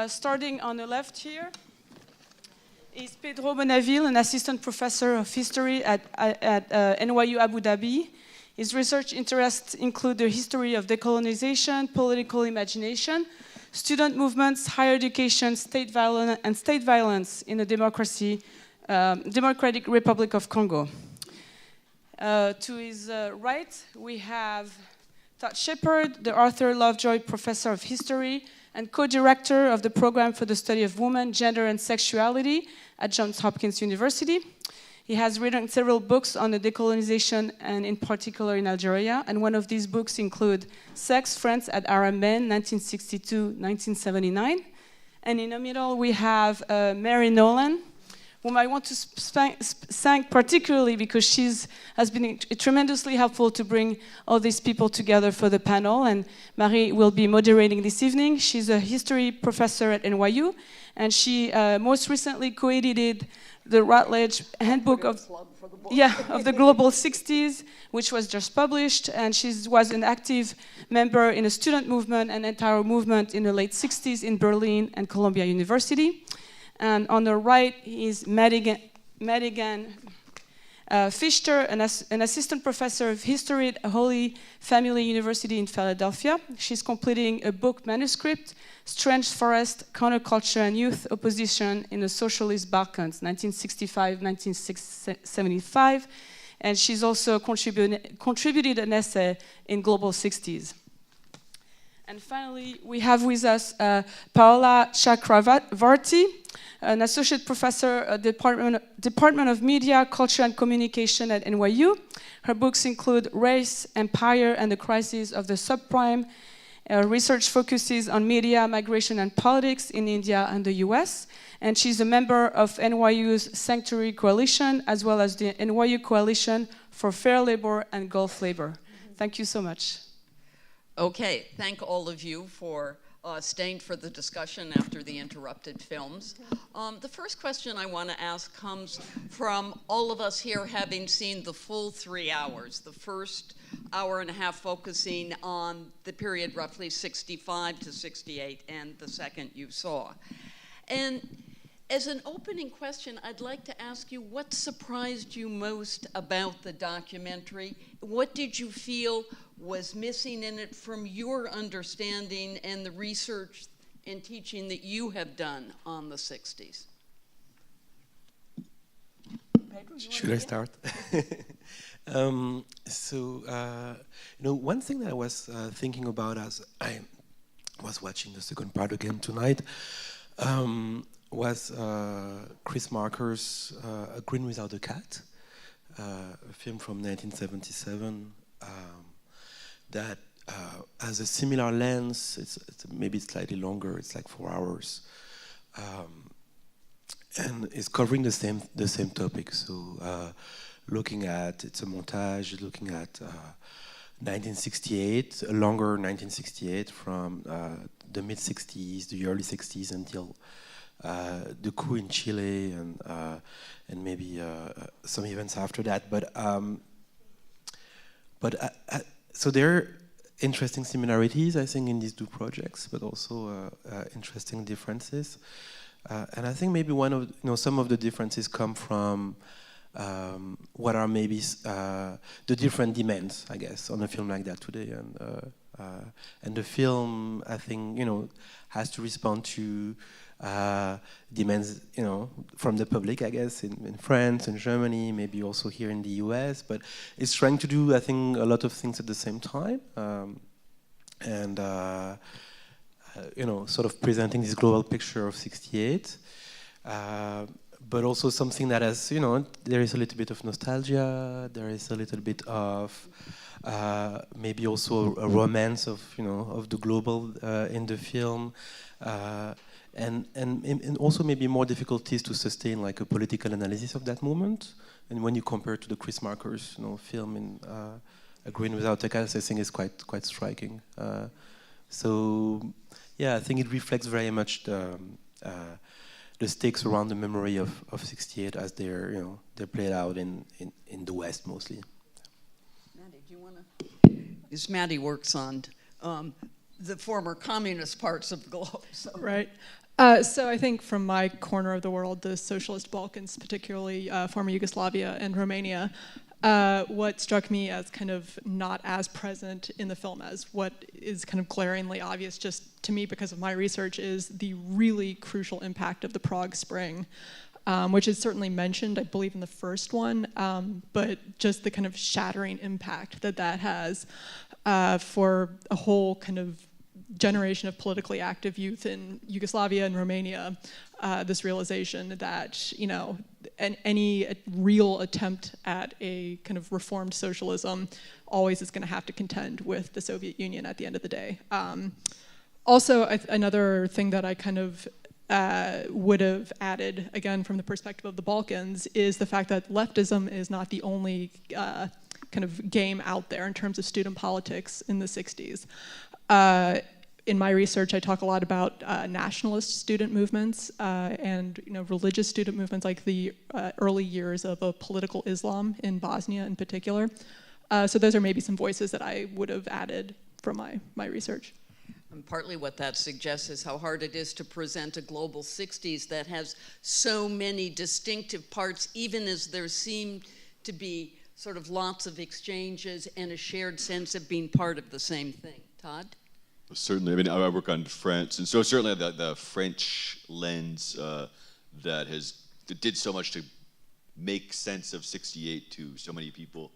Starting on the left here is Pedro Bonaville, an assistant professor of history at NYU Abu Dhabi. His research interests include the history of decolonization, political imagination, student movements, higher education, state violence in the Democratic Republic of Congo. To his right, we have Todd Shepard, the Arthur Lovejoy Professor of History and co-director of the Program for the Study of Women, Gender and Sexuality at Johns Hopkins University. He has written several books on the decolonization and in particular in Algeria, and one of these books include Sex, France at Arab Men, 1962-1979. And in the middle, we have Mary Nolan, whom I want to thank particularly because she has been tremendously helpful to bring all these people together for the panel. And Marie will be moderating this evening. She's a history professor at NYU, and she most recently co-edited the Routledge Handbook of the Global 60s, which was just published. And she was an active member in a student movement and entire movement in the late 60s in Berlin and Columbia University. And on the right is Madigan Fichter, an assistant professor of history at Holy Family University in Philadelphia. She's completing a book manuscript, Strange Forest, Counterculture and Youth Opposition in the Socialist Balkans, 1965-1975. And she's also contributed an essay in Global 60s. And finally, we have with us Paola Chakravarty, an associate professor at the Department of Media, Culture and Communication at NYU. Her books include Race, Empire, and the Crisis of the Subprime. Research focuses on media, migration, and politics in India and the US. And she's a member of NYU's Sanctuary Coalition, as well as the NYU Coalition for Fair Labor and Gulf Labor. Thank you so much. Okay, thank all of you for staying for the discussion after the interrupted films. The first question I want to ask comes from all of us here having seen the full 3 hours, the first hour and a half focusing on the period roughly 65 to 68, and the second you saw. And as an opening question, I'd like to ask you what surprised you most about the documentary? What did you feel was missing in it from your understanding and the research and teaching that you have done on the 60s? Should I start? One thing that I was thinking about as I was watching the second part again tonight was Chris Marker's A Green Without a Cat, a film from 1977 that has a similar lens. It's maybe slightly longer. It's like 4 hours, and it's covering the same topic. So, looking at it's a montage, looking at 1968, a longer 1968 from the mid 60s, the early 60s until the coup in Chile and maybe some events after that. So there are interesting similarities, I think, in these two projects, but also interesting differences. And I think maybe some of the differences come from what are maybe the different demands, I guess, on a film like that today. And the film, I think, has to respond to demands, from the public, I guess, in France and Germany, maybe also here in the US. But it's trying to do, I think, a lot of things at the same time, sort of presenting this global picture of '68. But also something that has, there is a little bit of nostalgia. There is a little bit of maybe also a romance of the global in the film. And also maybe more difficulties to sustain like a political analysis of that moment. And when you compare to the Chris Marker's film in A Green Without a Cat, I think is quite striking. So yeah, I think it reflects very much the stakes around the memory of '68 as they're played out in the West mostly. Maddie, do you want to? As Maddie works on the former communist parts of the globe. So. Right. So I think from my corner of the world, the socialist Balkans, particularly former Yugoslavia and Romania, what struck me as kind of not as present in the film as what is kind of glaringly obvious just to me because of my research is the really crucial impact of the Prague Spring, which is certainly mentioned, I believe, in the first one, but just the kind of shattering impact that that has for a whole kind of generation of politically active youth in Yugoslavia and Romania, this realization that, you know, any real attempt at a kind of reformed socialism always is going to have to contend with the Soviet Union at the end of the day. Also, another thing that I kind of would have added, again, from the perspective of the Balkans, is the fact that leftism is not the only kind of game out there in terms of student politics in the 60s. In my research, I talk a lot about nationalist student movements and religious student movements, like the early years of a political Islam in Bosnia in particular. So those are maybe some voices that I would have added from my research. And partly what that suggests is how hard it is to present a global 60s that has so many distinctive parts, even as there seem to be sort of lots of exchanges and a shared sense of being part of the same thing. Todd? Certainly, I mean, I work on France, and so certainly the French lens that did so much to make sense of '68 to so many people.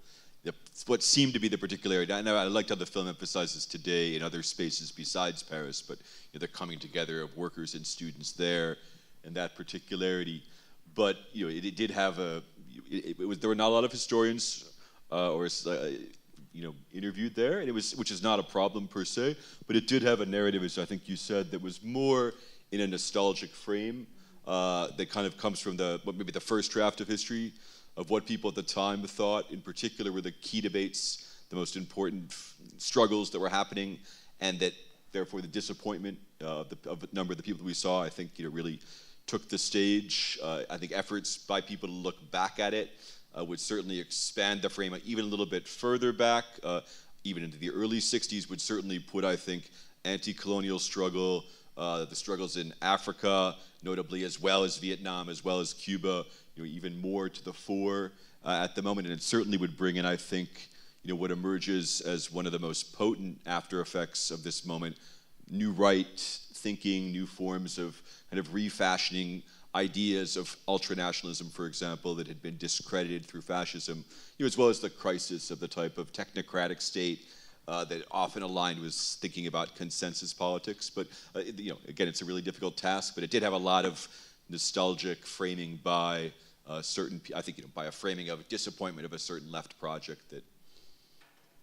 What seemed to be the particularity, I know I liked how the film emphasizes today in other spaces besides Paris, but the coming together of workers and students there, and that particularity. But it did have there were not a lot of historians interviewed there, and which is not a problem per se, but it did have a narrative, as I think you said, that was more in a nostalgic frame that kind of comes from maybe the first draft of history of what people at the time thought, in particular, were the key debates, the most important struggles that were happening, and that therefore the disappointment of a number of the people that we saw, I think, really took the stage. I think efforts by people to look back at it would certainly expand the frame even a little bit further back, even into the early 60s, would certainly put, I think, anti-colonial struggle, the struggles in Africa, notably, as well as Vietnam, as well as Cuba, even more to the fore at the moment. And it certainly would bring in, I think, what emerges as one of the most potent after effects of this moment, new right thinking, new forms of kind of refashioning ideas of ultranationalism, for example, that had been discredited through fascism, as well as the crisis of the type of technocratic state that often aligned with thinking about consensus politics. But again, it's a really difficult task, but it did have a lot of nostalgic framing by I think, by a framing of disappointment of a certain left project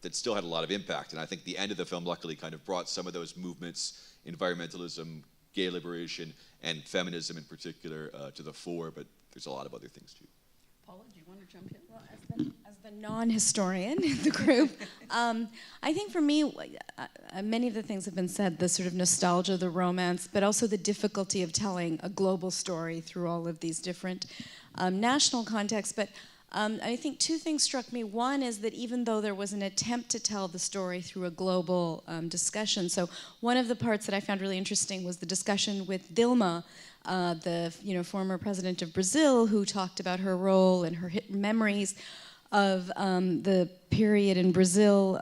that still had a lot of impact. And I think the end of the film luckily kind of brought some of those movements, environmentalism, gay liberation, and feminism in particular to the fore, but there's a lot of other things too. Paula, do you want to jump in? Well, as the non-historian in the group, I think for me, many of the things have been said, the sort of nostalgia, the romance, but also the difficulty of telling a global story through all of these different national contexts. But I think two things struck me. One is that even though there was an attempt to tell the story through a global discussion, so one of the parts that I found really interesting was the discussion with Dilma, the former president of Brazil, who talked about her role and her memories of the period in Brazil,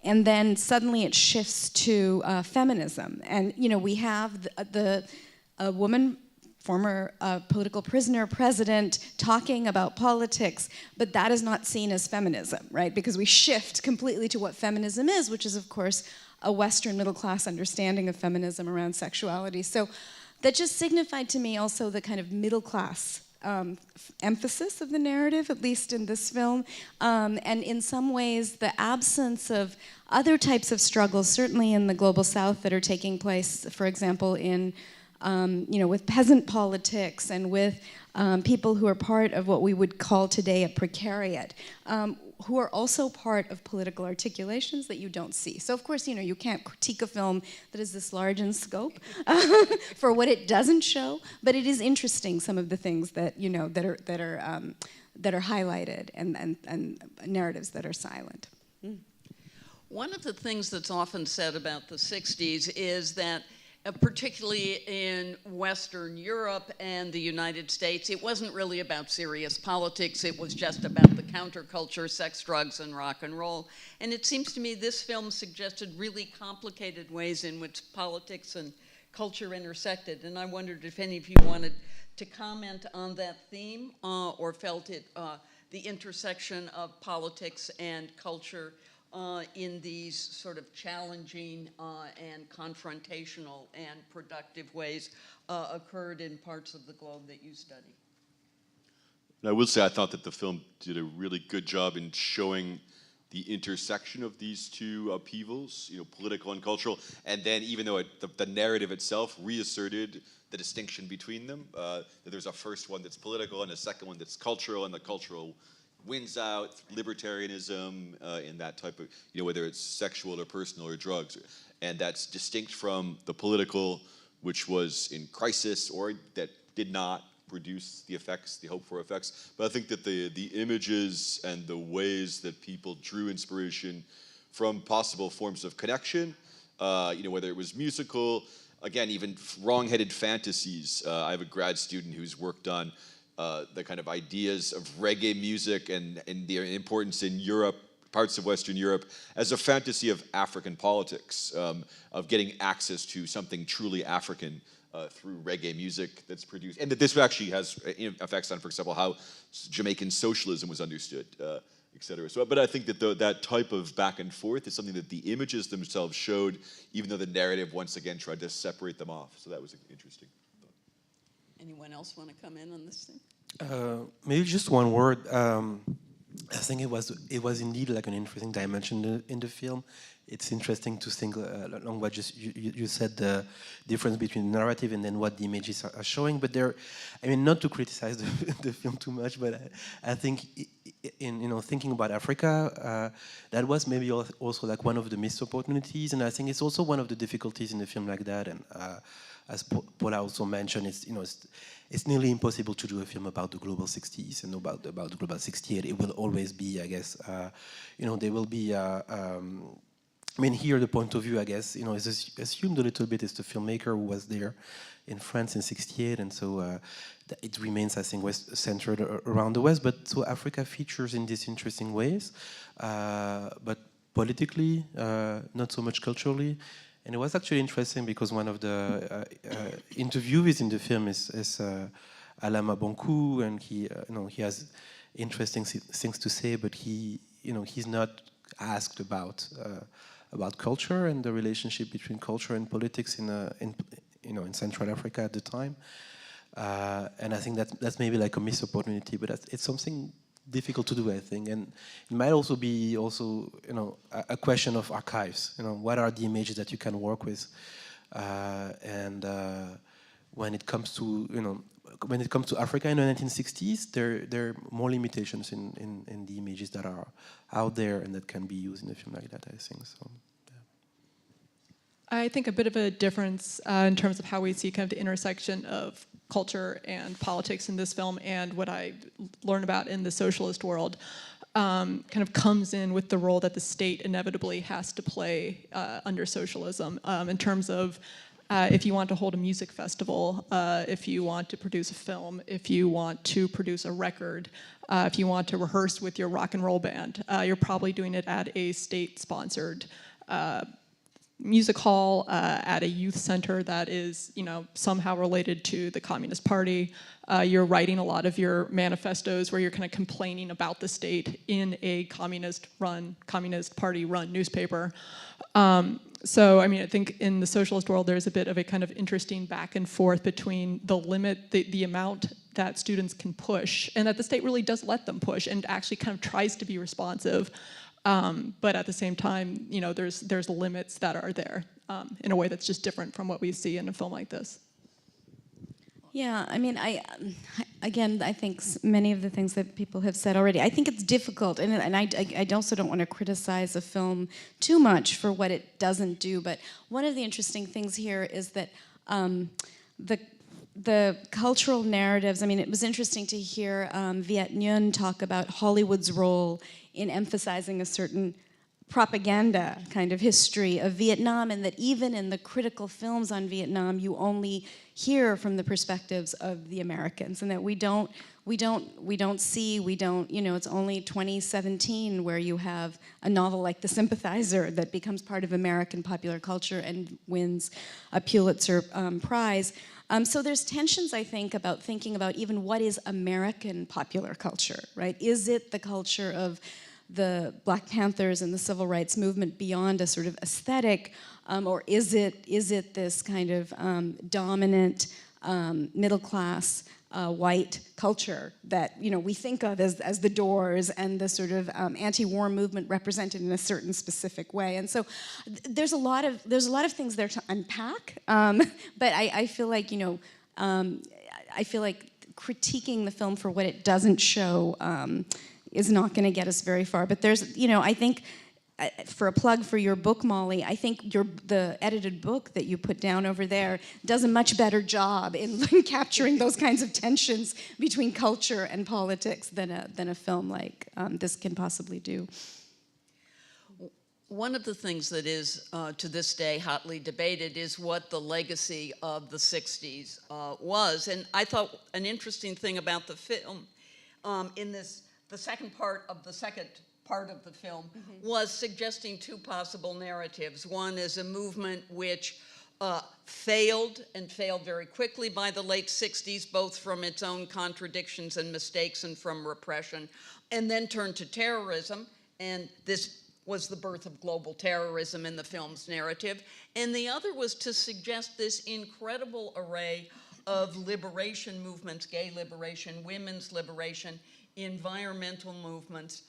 and then suddenly it shifts to feminism, and we have a woman, former political prisoner president, talking about politics, but that is not seen as feminism, right? Because we shift completely to what feminism is, which is, of course, a Western middle-class understanding of feminism around sexuality. So that just signified to me also the kind of middle-class emphasis of the narrative, at least in this film, and in some ways the absence of other types of struggles, certainly in the global South, that are taking place, for example, in with peasant politics and with people who are part of what we would call today a precariat, who are also part of political articulations that you don't see. So of course, you can't critique a film that is this large in scope for what it doesn't show, but it is interesting, some of the things that that are highlighted and narratives that are silent. One of the things that's often said about the 60s is that particularly in Western Europe and the United States, it wasn't really about serious politics. It was just about the counterculture, sex, drugs, and rock and roll. And it seems to me this film suggested really complicated ways in which politics and culture intersected. And I wondered if any of you wanted to comment on that theme or felt it, the intersection of politics and culture in these sort of challenging and confrontational and productive ways occurred in parts of the globe that you study. And I will say I thought that the film did a really good job in showing the intersection of these two upheavals, political and cultural, and then even though the narrative itself reasserted the distinction between them, that there's a first one that's political and a second one that's cultural, and the cultural wins out, libertarianism, and that type of, whether it's sexual or personal or drugs. And that's distinct from the political, which was in crisis or that did not produce the effects, the hoped for effects. But I think that the images and the ways that people drew inspiration from possible forms of connection, whether it was musical, again, even wrong-headed fantasies. I have a grad student who's worked on the kind of ideas of reggae music and their importance in Europe, parts of Western Europe, as a fantasy of African politics, of getting access to something truly African through reggae music that's produced. And that this actually has effects on, for example, how Jamaican socialism was understood, et cetera. So, but I think that that type of back and forth is something that the images themselves showed, even though the narrative once again tried to separate them off. So that was interesting. Anyone else want to come in on this thing? Maybe just one word. I think it was indeed like an interesting dimension in the film. It's interesting to think along what you said, the difference between the narrative and then what the images are showing. But not to criticize the film too much, but I think in thinking about Africa, that was maybe also like one of the missed opportunities, and I think it's also one of the difficulties in the film like that. And as Paula also mentioned, it's nearly impossible to do a film about the global 60s and about the global 68. It will always be, I guess, there will be. Here the point of view, I guess, is assumed a little bit is the filmmaker who was there in France in '68, and so it remains, I think, centered around the West. But so Africa features in these interesting ways, but politically, not so much culturally. And it was actually interesting because one of the interviewees in the film is Alama Bonkou, and he has interesting things to say, but he's not asked about culture and the relationship between culture and politics in Central Africa at the time. And I think that's maybe like a missed opportunity, but it's something difficult to do, I think, and it might also be a question of archives. What are the images that you can work with, and when it comes to Africa in the 1960s, there are more limitations in the images that are out there and that can be used in a film like that, I think. So, yeah. I think a bit of a difference in terms of how we see kind of the intersection of culture and politics in this film and what I learned about in the socialist world kind of comes in with the role that the state inevitably has to play under socialism in terms of if you want to hold a music festival, if you want to produce a film, if you want to produce a record, if you want to rehearse with your rock and roll band, you're probably doing it at a state-sponsored music hall, at a youth center that is, somehow related to the Communist Party. You're writing a lot of your manifestos where you're kind of complaining about the state in a Communist Party-run newspaper. So, I think in the socialist world, there's a bit of a kind of interesting back and forth between the limit, the amount that students can push, and that the state really does let them push and actually kind of tries to be responsive. But at the same time, there's limits that are there in a way that's just different from what we see in a film like this. Yeah, I think many of the things that people have said already. I think it's difficult, and I also don't want to criticize a film too much for what it doesn't do. But one of the interesting things here is that the cultural narratives. It was interesting to hear Viet Nguyen talk about Hollywood's role in emphasizing a certain propaganda kind of history of Vietnam, and that even in the critical films on Vietnam, you only hear from the perspectives of the Americans, and that we don't see, you know, it's only 2017 where you have a novel like The Sympathizer that becomes part of American popular culture and wins a Pulitzer Prize. So there's tensions, I think, about thinking about even what is American popular culture, right? Is it the culture of the Black Panthers and the civil rights movement beyond a sort of aesthetic, or is it this kind of dominant middle class white culture that, you know, we think of as the Doors and the sort of anti-war movement represented in a certain specific way? And so there's a lot of things there to unpack, but I feel like, you know, I feel like critiquing the film for what it doesn't show is not going to get us very far. But there's, you know, I think, for a plug for your book, Molly, I think the edited book that you put down over there does a much better job in capturing those kinds of tensions between culture and politics than a film like this can possibly do. One of the things that is, to this day, hotly debated is what the legacy of the 60s was. And I thought an interesting thing about the film the second part of the film was suggesting two possible narratives. One is a movement which failed very quickly by the late 60s, both from its own contradictions and mistakes and from repression, and then turned to terrorism, and this was the birth of global terrorism in the film's narrative. And the other was to suggest this incredible array of liberation movements: gay liberation, women's liberation, environmental movements,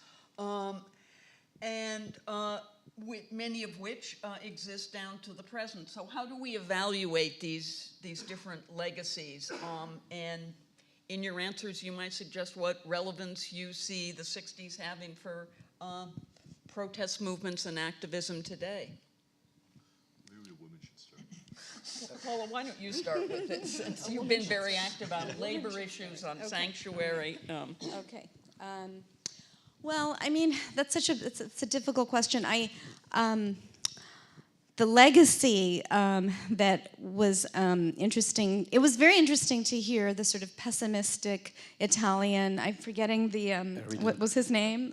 many of which exist down to the present. So how do we evaluate these different legacies? And in your answers, you might suggest what relevance you see the 60s having for protest movements and activism today. Maybe a woman should start. Paula, why don't you start with it, since you've been very active on labor issues, on sanctuary. Okay. Well, I mean, that's it's a difficult question. The legacy that was interesting. It was very interesting to hear the sort of pessimistic Italian. I'm forgetting what was his name?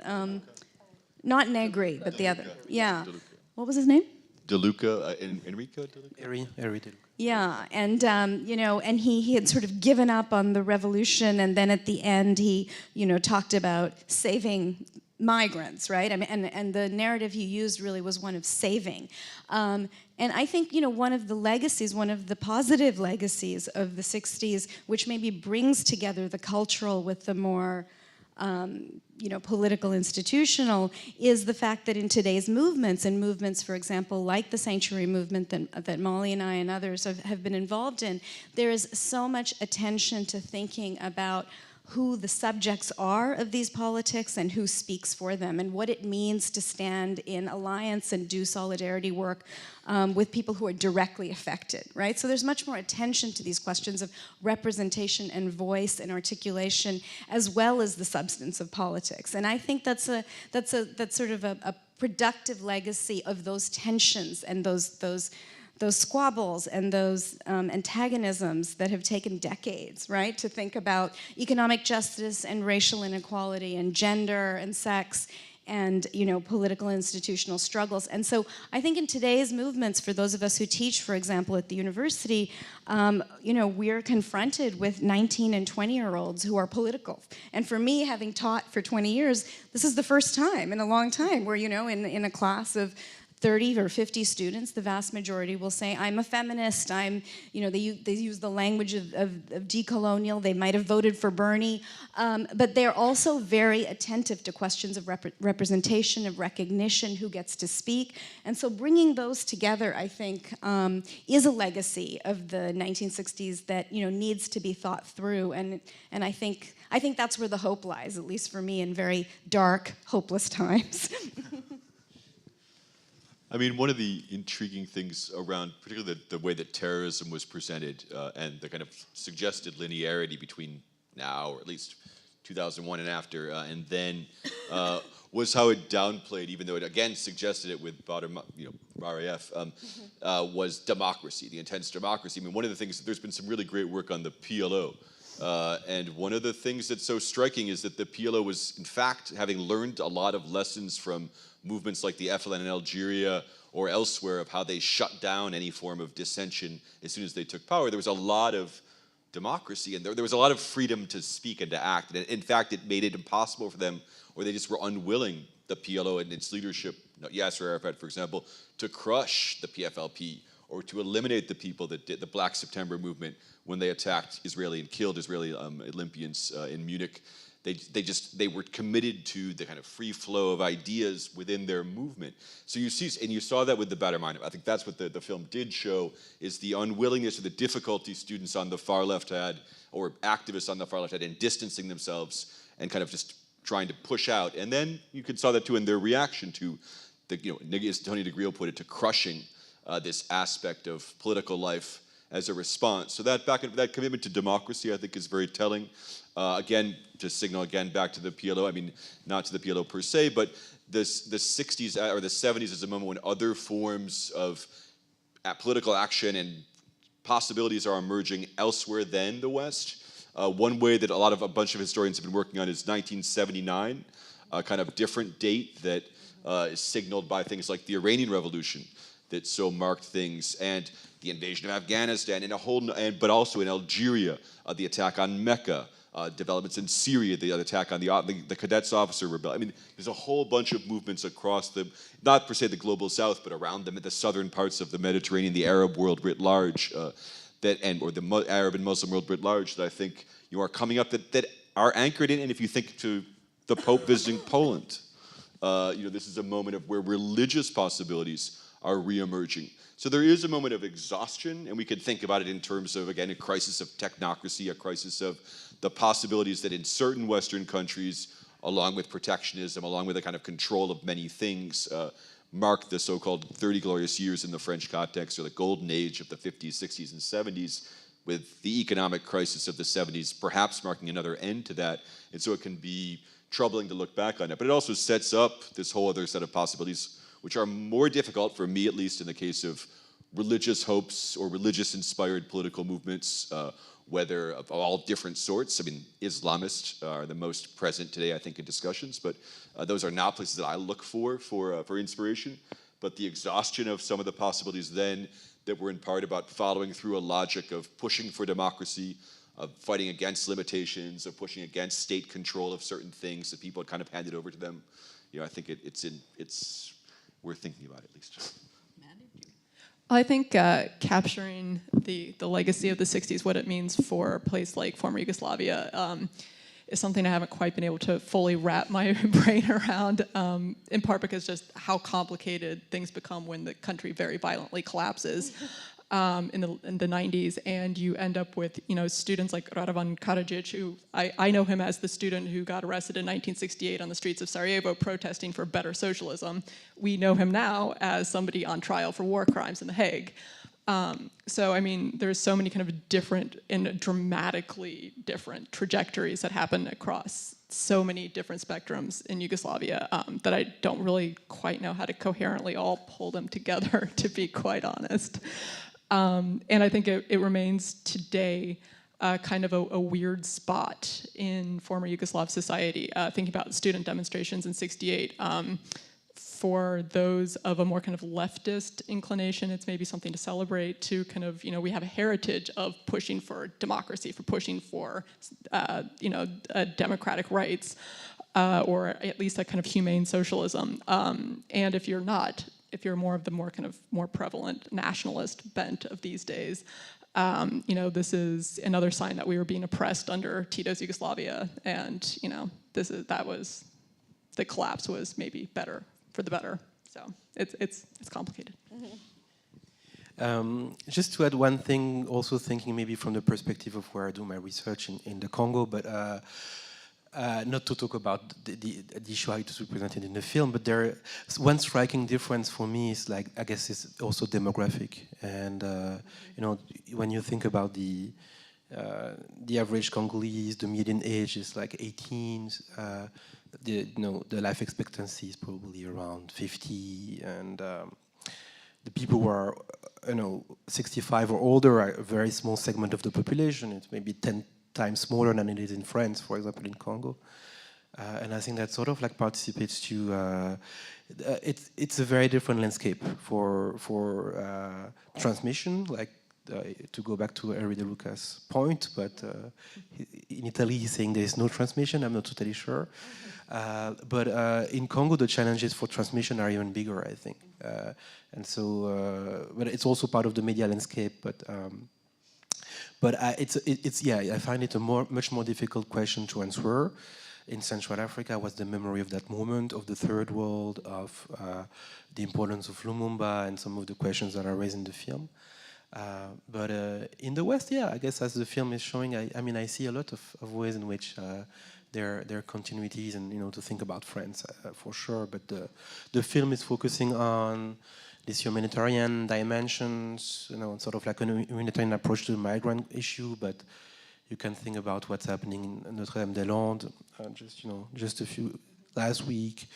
Not Negri, but the other. Yeah. What was his name? De Luca, Enrico De Luca? Eri De Luca. Yeah, and you know, and he had sort of given up on the revolution, and then at the end he, you know, talked about saving migrants, right? I mean, and the narrative he used really was one of saving. And I think, you know, one of the positive legacies of the 60s, which maybe brings together the cultural with the more you know, political, institutional, is the fact that in today's movements, for example, like the sanctuary movement that Molly and I and others have been involved in, there is so much attention to thinking about who the subjects are of these politics and who speaks for them, and what it means to stand in alliance and do solidarity work with people who are directly affected, right? So there's much more attention to these questions of representation and voice and articulation, as well as the substance of politics. And I think that's sort of a productive legacy of those tensions and those squabbles and those antagonisms that have taken decades, right? To think about economic justice and racial inequality and gender and sex and, you know, political institutional struggles. And so I think in today's movements, for those of us who teach, for example, at the university, you know, we're confronted with 19 and 20-year-olds who are political. And for me, having taught for 20 years, this is the first time in a long time where, you know, in a class of 30 or 50 students, the vast majority will say, I'm a feminist, you know, they use the language of decolonial, they might have voted for Bernie, but they're also very attentive to questions of representation, of recognition, who gets to speak. And so bringing those together, I think, is a legacy of the 1960s that, you know, needs to be thought through. And I think that's where the hope lies, at least for me, in very dark, hopeless times. I mean, one of the intriguing things around, particularly the way that terrorism was presented and the kind of suggested linearity between now, or at least 2001 and after, and then was how it downplayed, even though it again suggested it with FIAF, was democracy, the intense democracy. I mean, one of the things, there's been some really great work on the PLO. And one of the things that's so striking is that the PLO was, in fact, having learned a lot of lessons from movements like the FLN in Algeria or elsewhere of how they shut down any form of dissension as soon as they took power. There was a lot of democracy, and there was a lot of freedom to speak and to act. And in fact, it made it impossible for them, or they just were unwilling, the PLO and its leadership, Yasser Arafat, for example, to crush the PFLP or to eliminate the people that did the Black September movement when they attacked Israeli and killed Israeli Olympians in Munich. They were committed to the kind of free flow of ideas within their movement. So you see, and you saw that with the Baader-Meinhof. I think that's what the film did show, is the unwillingness or the difficulty students on the far left had, or activists on the far left had, in distancing themselves and kind of just trying to push out. And then you saw that too in their reaction to as Tony DeGrio put it, to crushing this aspect of political life as a response. So that commitment to democracy, I think, is very telling. Again, to signal again back to the PLO, I mean, not to the PLO per se, but the 60s or the 70s is a moment when other forms of political action and possibilities are emerging elsewhere than the West. One way that a bunch of historians have been working on is 1979, a kind of different date that is signaled by things like the Iranian Revolution that so marked things, and the invasion of Afghanistan, but also in Algeria, the attack on Mecca, developments in Syria, the attack on the cadets officer rebellion. I mean, there's a whole bunch of movements across not per se the global South, but around the southern parts of the Mediterranean, the Arab world writ large, or the Arab and Muslim world writ large, that I think are coming up that are anchored in. And if you think to the Pope visiting Poland, this is a moment of where religious possibilities are reemerging. So there is a moment of exhaustion, and we can think about it in terms of, again, a crisis of technocracy, a crisis of the possibilities that in certain Western countries, along with protectionism, along with a kind of control of many things, marked the so-called 30 glorious years in the French context, or the golden age of the 50s, 60s, and 70s, with the economic crisis of the 70s perhaps marking another end to that. And so it can be troubling to look back on it. But it also sets up this whole other set of possibilities, which are more difficult, for me at least, in the case of religious hopes or religious-inspired political movements, whether of all different sorts. I mean, Islamists are the most present today, I think, in discussions, but those are not places that I look for inspiration. But the exhaustion of some of the possibilities then that were in part about following through a logic of pushing for democracy, of fighting against limitations, of pushing against state control of certain things that people had kind of handed over to them. I think it's worth thinking about, at least. I think capturing the legacy of the 60s, what it means for a place like former Yugoslavia, is something I haven't quite been able to fully wrap my brain around, in part because just how complicated things become when the country very violently collapses in the 90s, and you end up with students like Radovan Karadzic, who I know him as the student who got arrested in 1968 on the streets of Sarajevo protesting for better socialism. We know him now as somebody on trial for war crimes in The Hague. So I mean, there's so many kind of different and dramatically different trajectories that happen across so many different spectrums in Yugoslavia that I don't really quite know how to coherently all pull them together, to be quite honest. And I think it remains today kind of a weird spot in former Yugoslav society. Thinking about student demonstrations in '68, for those of a more kind of leftist inclination, it's maybe something to celebrate. To kind of, we have a heritage of pushing for democracy, for pushing for, democratic rights, or at least a kind of humane socialism. And if you're more of the more prevalent nationalist bent of these days, this is another sign that we were being oppressed under Tito's Yugoslavia, and the collapse was maybe better for the better. So it's complicated. Just to add one thing, also thinking maybe from the perspective of where I do my research in the Congo, but not to talk about the issue how it is represented in the film, but one striking difference for me is I guess it's also demographic, and when you think about the the average Congolese, the median age is like 18. The life expectancy is probably around 50, and the people who are 65 or older are a very small segment of the population. It's maybe 10 times smaller than it is in France, for example, in Congo. And I think that sort of like participates to it's a very different landscape for transmission. Like to go back to Henri De Luca's point, but in Italy he's saying there is no transmission. I'm not totally sure, but in Congo the challenges for transmission are even bigger, I think. And so, but it's also part of the media landscape. But I find it a much more difficult question to answer. In Central Africa, what's the memory of that moment, of the third world, of the importance of Lumumba, and some of the questions that are raised in the film. But in the West, I guess as the film is showing, I see a lot of ways in which there are continuities, and to think about France for sure. But the film is focusing on these humanitarian dimensions, sort of like a humanitarian approach to the migrant issue, but you can think about what's happening in Notre-Dame-des-Landes, just a few last week.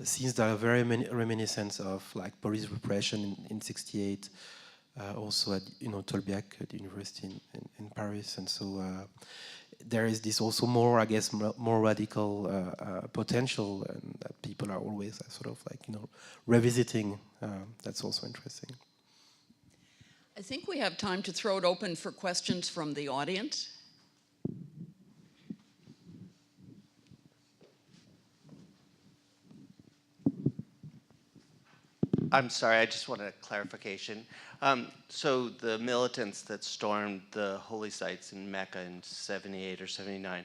Scenes that are very reminiscent of like police repression in '68, also at Tolbiac, at the university in Paris, and so there is this also more, I guess, more radical potential, and that people are always sort of like revisiting. That's also interesting. I think we have time to throw it open for questions from the audience. I'm sorry, I just want a clarification. So the militants that stormed the holy sites in Mecca in 78 or 79,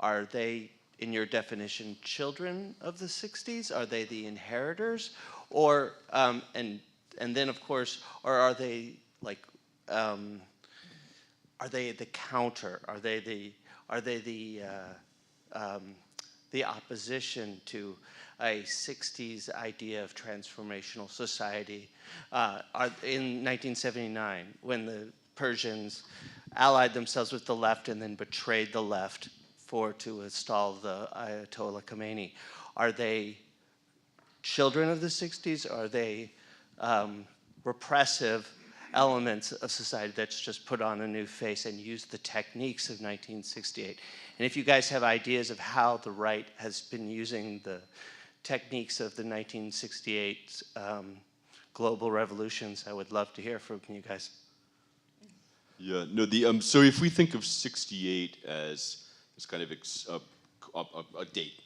are they, in your definition, children of the 60s? Are they the inheritors? Or, and then of course, or are they like, are they the counter? Are they the opposition to a 60s idea of transformational society? In 1979, when the Persians allied themselves with the left and then betrayed the left to install the Ayatollah Khomeini, are they children of the 60s? Are they repressive elements of society that's just put on a new face and used the techniques of 1968? And if you guys have ideas of how the right has been using the techniques of the 1968 global revolutions, I would love to hear from you guys. Yeah, no, so if we think of 68 as kind of a date,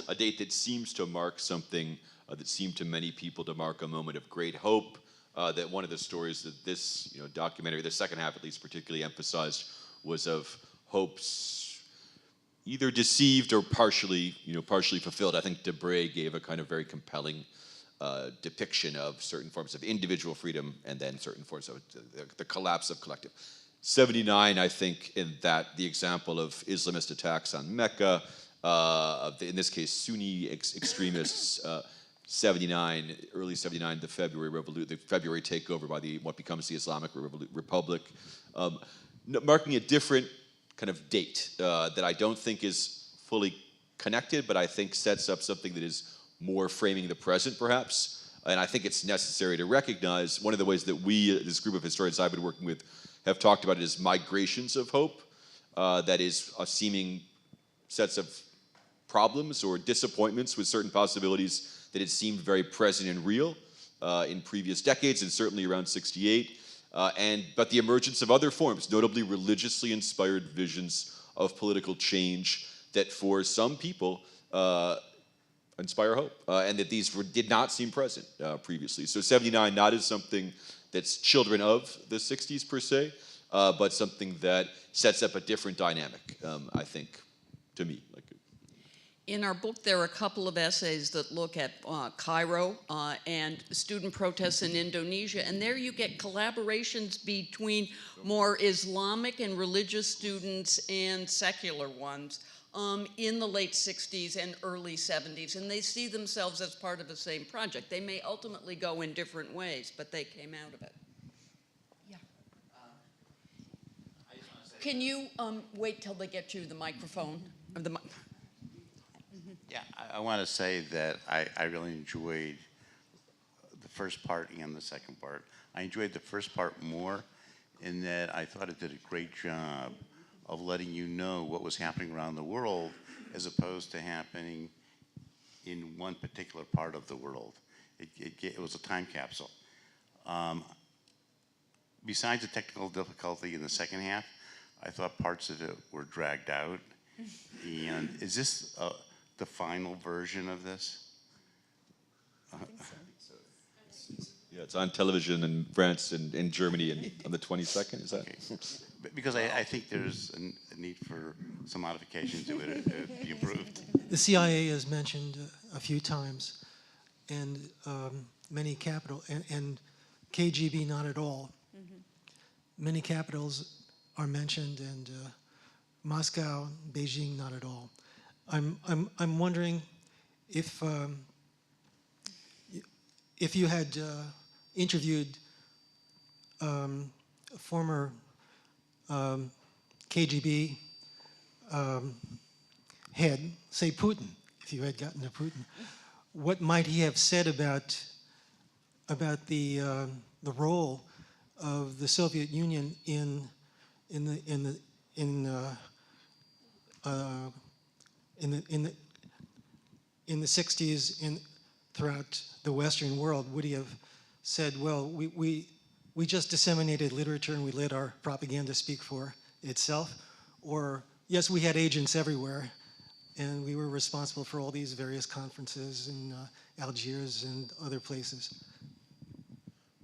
a date that seems to mark something that seemed to many people to mark a moment of great hope, that one of the stories that this documentary, the second half at least particularly emphasized, was of hopes either deceived or partially fulfilled. I think Debray gave a kind of very compelling depiction of certain forms of individual freedom and then certain forms of the collapse of collective. 79, I think, in that the example of Islamist attacks on Mecca, in this case Sunni extremists, 79, early 79, the February takeover by what becomes the Islamic Republic, marking a different kind of date that I don't think is fully connected, but I think sets up something that is more framing the present, perhaps. And I think it's necessary to recognize one of the ways that we, this group of historians I've been working with, have talked about it as migrations of hope. That is a seeming sets of problems or disappointments with certain possibilities that had seemed very present and real in previous decades, and certainly around 68. But the emergence of other forms, notably religiously inspired visions of political change that for some people inspire hope, and that these did not seem present previously. So 79 not as something that's children of the 60s per se, but something that sets up a different dynamic, I think, to me. In our book, there are a couple of essays that look at Cairo and student protests in Indonesia, and there you get collaborations between more Islamic and religious students and secular ones in the late 60s and early 70s, and they see themselves as part of the same project. They may ultimately go in different ways, but they came out of it. Yeah. can you wait till they get you the microphone? Yeah, I want to say that I really enjoyed the first part and the second part. I enjoyed the first part more in that I thought it did a great job of letting you know what was happening around the world as opposed to happening in one particular part of the world. It was a time capsule. Besides the technical difficulty in the second half, I thought parts of it were dragged out. And is this the final version of this? Yeah, it's on television in France and in Germany and on the 22nd, is that? Okay. Because I think there's a need for some modifications to it to be improved. The CIA is mentioned a few times, and many and KGB not at all. Many capitals are mentioned, and Moscow, Beijing not at all. I'm wondering if you had interviewed former KGB head, say Putin, if you had gotten to Putin, what might he have said about the role of the Soviet Union in the 60s throughout the Western world? Would he have said, well, we just disseminated literature and we let our propaganda speak for itself? Or, yes, we had agents everywhere and we were responsible for all these various conferences in Algiers and other places?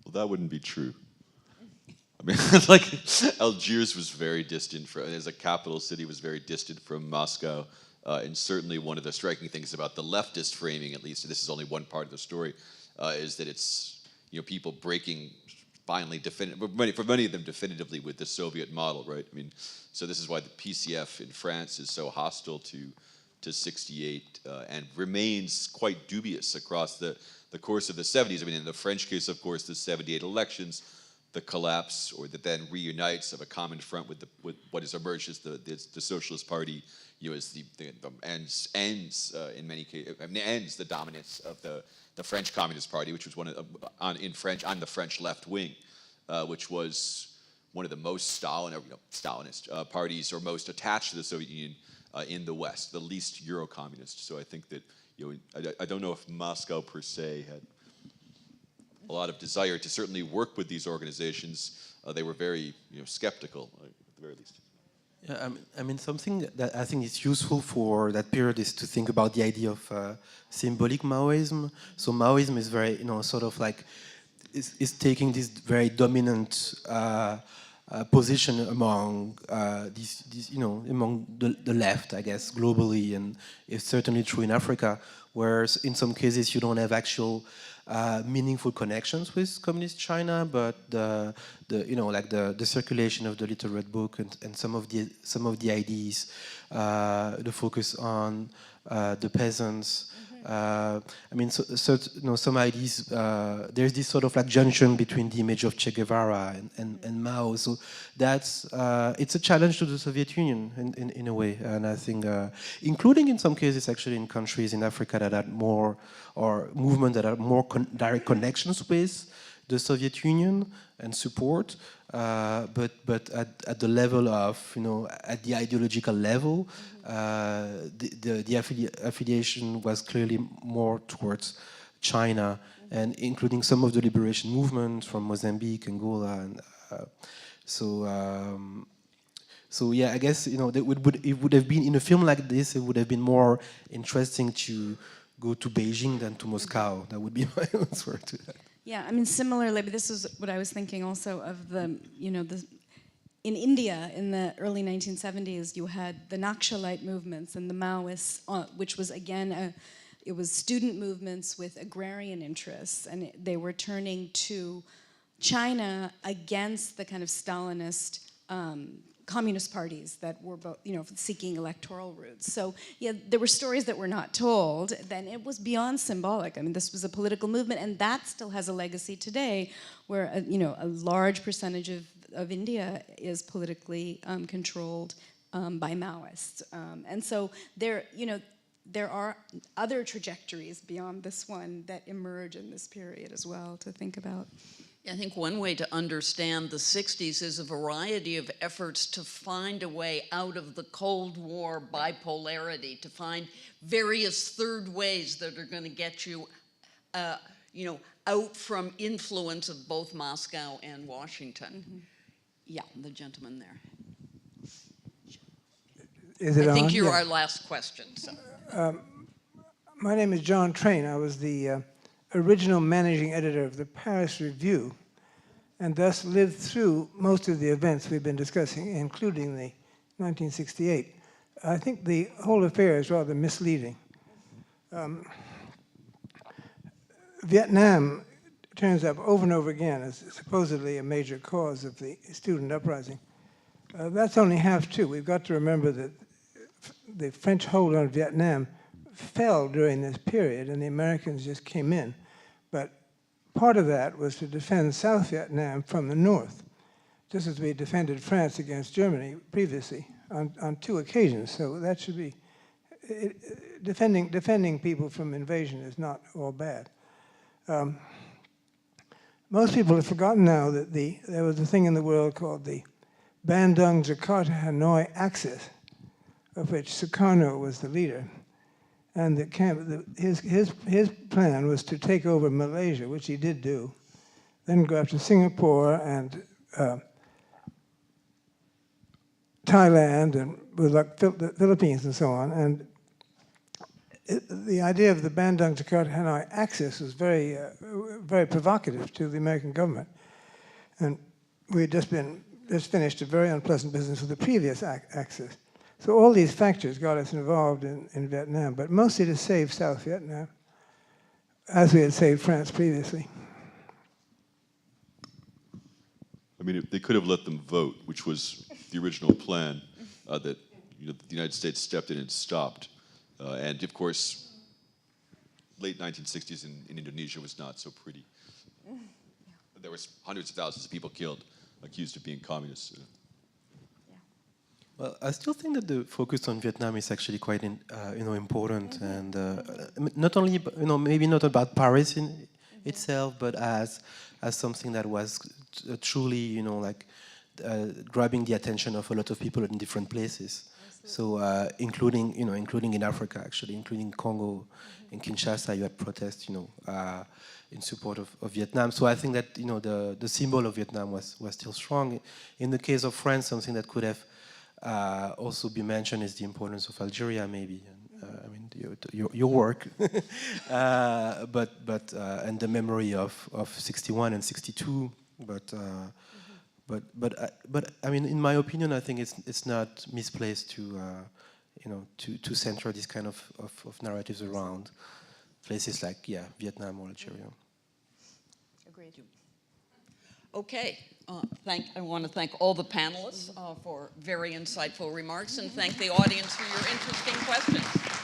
Well, that wouldn't be true. I mean, like, Algiers was very distant as a capital city, was very distant from Moscow. And certainly one of the striking things about the leftist framing, at least, and this is only one part of the story, is that it's, people breaking finally, for many of them, definitively with the Soviet model, right? I mean, so this is why the PCF in France is so hostile to 68 and remains quite dubious across the course of the 70s. I mean, in the French case, of course, the 78 elections, the collapse or that then reunites of a common front with what has emerged as the Socialist Party, as the ends in many cases, ends the dominance of the French Communist Party, which was on the French left wing, which was one of the most Stalinist parties or most attached to the Soviet Union in the West, the least Euro-communist. So I think that I don't know if Moscow per se had a lot of desire to certainly work with these organizations. They were very skeptical, at the very least. Yeah, I mean, something that I think is useful for that period is to think about the idea of symbolic Maoism. So Maoism is very, sort of like, is taking this very dominant position among among the left, I guess, globally, and it's certainly true in Africa, where in some cases you don't have actual meaningful connections with communist China, but the circulation of the Little Red Book and some of the ideas, the focus on the peasants. I mean, some ideas. There's this sort of like junction between the image of Che Guevara and Mao. So that's it's a challenge to the Soviet Union in a way, and I think, including in some cases actually in countries in Africa that had more, or movements that have more direct connections with the Soviet Union and support, but at the level of, at the ideological level, the affiliation was clearly more towards China, and including some of the liberation movements from Mozambique, Angola, and so yeah, I guess it would have been, in a film like this, it would have been more interesting to go to Beijing than to Moscow. That would be my answer to that. Yeah, I mean, similarly, but this is what I was thinking also of in India in the early 1970s, you had the Naxalite movements and the Maoists, which was again, it was student movements with agrarian interests, and they were turning to China against the kind of Stalinist communist parties that were both, seeking electoral routes. So yeah, there were stories that were not told. Then it was beyond symbolic. I mean, this was a political movement, and that still has a legacy today, where a large percentage of of India is politically controlled by Maoists. And so there are other trajectories beyond this one that emerge in this period as well to think about. I think one way to understand the 60s is a variety of efforts to find a way out of the Cold War bipolarity, to find various third ways that are going to get you, out from influence of both Moscow and Washington. Mm-hmm. Yeah, the gentleman there. Is it I think on? you're Yeah. our last question. So. My name is John Train. I was the original managing editor of the Paris Review, and thus lived through most of the events we've been discussing, including the 1968. I think the whole affair is rather misleading. Vietnam turns up over and over again as supposedly a major cause of the student uprising. That's only half true. We've got to remember that the French hold on Vietnam fell during this period, and the Americans just came in. But part of that was to defend South Vietnam from the north, just as we defended France against Germany previously on 2 occasions. So that should be, defending people from invasion is not all bad. Most people have forgotten now that there was a thing in the world called the Bandung Jakarta-Hanoi Axis, of which Sukarno was the leader. And his plan was to take over Malaysia, which he did do, then go after Singapore and Thailand and with like the Philippines and so on. And the idea of the Bandung Jakarta-Hanoi Axis was very, very provocative to the American government. And we had just finished a very unpleasant business with the previous axis. So all these factors got us involved in Vietnam, but mostly to save South Vietnam, as we had saved France previously. I mean, they could have let them vote, which was the original plan that the United States stepped in and stopped. And of course, late 1960s in Indonesia was not so pretty. There was hundreds of thousands of people killed, accused of being communists. Well, I still think that the focus on Vietnam is actually quite, important, and not only, maybe not about Paris in itself, but as something that was truly, grabbing the attention of a lot of people in different places. So, including in Africa, actually, including Congo, in Kinshasa, you had protests, in support of Vietnam. So I think that the symbol of Vietnam was still strong. In the case of France, something that could have also be mentioned is the importance of Algeria, maybe. I mean, your work, but and the memory of 61 and 62. But I mean, in my opinion, I think it's not misplaced to center this kind of narratives around places like Vietnam or Algeria. Agreed. Okay. I want to thank all the panelists for very insightful remarks, and thank the audience for your interesting questions.